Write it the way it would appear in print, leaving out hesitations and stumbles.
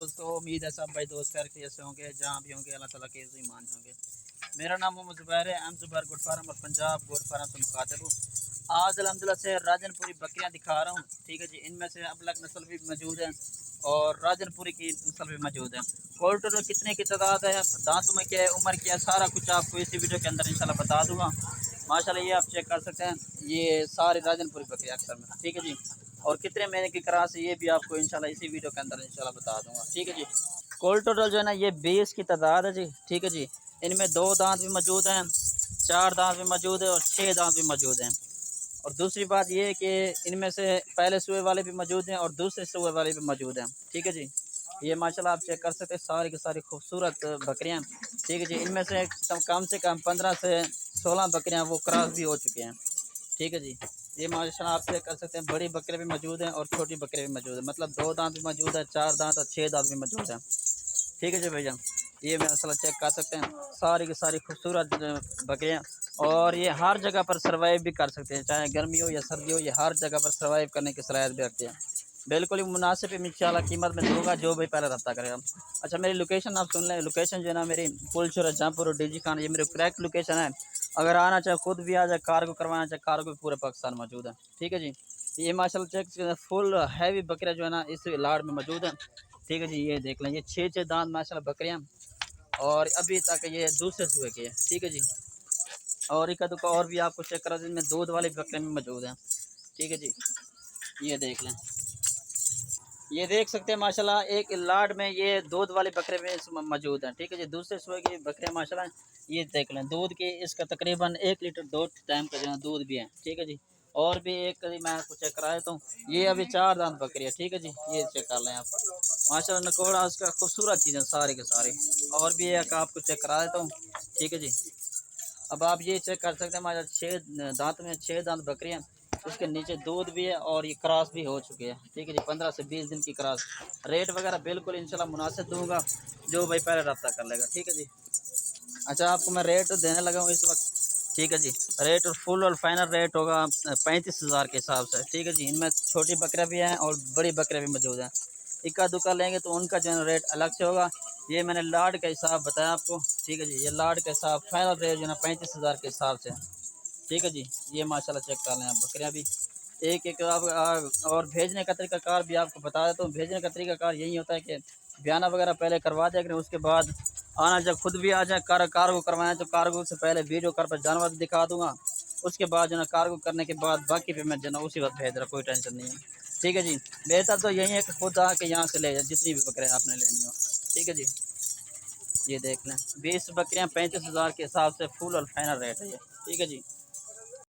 दोस्तों, उम्मीद है सब भाई दोस्त खैर कैसे होंगे, जहाँ भी होंगे अल्लाह ताला के ईमान होंगे। मेरा नाम मोहम्मद ज़ुबैर है, एम ज़ुबैर गोट फार्म और पंजाब गोट फार्म से मुखातिब हूँ। आज अल्हम्दुलिल्लाह से राजनपुरी बकरियाँ दिखा रहा हूँ, ठीक है जी। इनमें से अबलग नस्ल भी मौजूद है और राजनपुरी की नस्ल भी मौजूद है। कोल्टर में कितने की तादाद है, दांतों में क्या है, उम्र क्या है, सारा कुछ आपको इसी वीडियो के अंदर इंशाल्लाह बता दूंगा। माशाल्लाह ये आप चेक कर सकते हैं, ये सारी राजनपुरी बकरियाँ अक्सर में, ठीक है जी। और कितने महीने की क्रॉस है ये भी आपको इंशाल्लाह इसी वीडियो के अंदर इंशाल्लाह बता दूंगा, ठीक है जी। कोल टोटल जो है ना ये 20 की तादाद है जी, ठीक है जी। इनमें 2 दांत भी मौजूद हैं, 4 दांत भी मौजूद है और 6 दांत भी मौजूद हैं। और दूसरी बात ये है कि इनमें से पहले सुए वाले भी मौजूद हैं और दूसरे सुए वाले भी मौजूद हैं, ठीक है जी। ये माशाल्लाह आप चेक कर सकते हैं, सारी की सारी खूबसूरत बकरियां, ठीक है जी। इनमें से कम 15 से 16 बकरियां वो क्रॉस भी हो चुके हैं, ठीक है जी। ये माशाल्लाह आप चेक कर सकते हैं, बड़ी बकरे भी मौजूद हैं और छोटी बकरे भी मौजूद हैं, मतलब 2 दांत भी मौजूद है, 4 दांत और 6 दांत भी मौजूद हैं, ठीक है जी भैया। ये माशाल्लाह चेक कर सकते हैं, सारी की सारी खूबसूरत बकरियाँ। और ये हर जगह पर सर्वाइव भी कर सकते हैं, चाहे गर्मी हो या सर्दी हो, ये हर जगह पर सर्वाइव करने की सलाहियत भी रखते हैं। बिल्कुल ही मुनासिब इंशाल्लाह कीमत में दूंगा, जो भी पहले रब्ता करेगा। अच्छा, मेरी लोकेशन आप सुन लें, लोकेशन जो है ना मेरी पुलचुरा जहाँपुर और डीजी खान, ये मेरी करेक्ट लोकेशन है। अगर आना चाहे खुद भी आ जाए, कार्गो करवाना चाहे कार्गो भी पूरे पाकिस्तान मौजूद है, ठीक है जी। ये माशाल्लाह चेक फुल हैवी बकरियाँ जो है ना इस लाड़ में मौजूद है, ठीक है जी। ये देख लें, ये 6 दांत माशाल्लाह बकरियाँ और अभी तक ये दूसरे सूए की है, ठीक है जी। और एक दुका और भी आपको चेक करा, जिनमें दूध वाली बकरियाँ भी मौजूद हैं, ठीक है जी। ये देख लें, ये देख सकते हैं माशाल्लाह एक लाड में ये दूध वाले बकरे भी मौजूद हैं, ठीक है जी। दूसरे सुबह की बकरे माशाल्लाह ये देख लें, दूध की इसका तकरीबन 1 लीटर 2 टाइम का जो है दूध भी है, ठीक है जी। और भी एक कभी मैं आपको चेक करा देता हूँ, ये अभी 4 दांत बकरी है, ठीक है जी। ये चेक कर लें आप, माशाल्लाह नकोड़ा उसका खूबसूरत चीज़ें सारी के सारी। और भी एक आपको चेक करा देता हूँ, ठीक है जी। अब आप ये चेक कर सकते हैं, हमारे 6 दांत में 6 दांत बकरियाँ, उसके नीचे दूध भी है और ये क्रॉस भी हो चुके हैं, ठीक है जी। 15 से 20 दिन की क्रॉस। रेट वगैरह बिल्कुल इंशाल्लाह मुनासिब दूंगा, जो भाई पहले रब्ता कर लेगा, ठीक है जी। अच्छा, आपको मैं रेट देने लगा हूँ इस वक्त, ठीक है जी। रेट और फुल और फाइनल रेट होगा 35,000 के हिसाब से, ठीक है जी। इनमें छोटी बकरियाँ भी हैं और बड़ी बकरियाँ भी मौजूद हैं। इक्का दुक्का लेंगे तो उनका जो है रेट अलग से होगा। ये मैंने लाड का हिसाब बताया आपको, ठीक है जी। ये लाड का हिसाब फाइनल रेट जो है ना 35,000 के हिसाब से, ठीक है जी। ये माशाल्लाह चेक कर लें आप, बकरियाँ भी एक एक आप और भेजने का तरीकाकार भी आपको बता देता हूँ। भेजने का तरीकाकार यही होता है कि बयाना वगैरह पहले करवा दिया करें, उसके बाद आना, जब खुद भी आ जाए कार्गो करवाएं तो कार्गो से पहले वीडियो कॉल पर जानवर दिखा दूंगा। उसके बाद जो ना कार्गो करने के बाद बाकी पेमेंट जो ना उसी वक्त भेज रहा, कोई टेंशन नहीं है, ठीक है जी। बेहतर तो यही है कि खुद आके यहाँ से ले जाए जितनी भी बकरियाँ आपने लेनी हो, ठीक है जी। ये देख लें, 20 बकरियाँ 35,000 के हिसाब से फुल और फाइनल रेट है ये, ठीक है जी।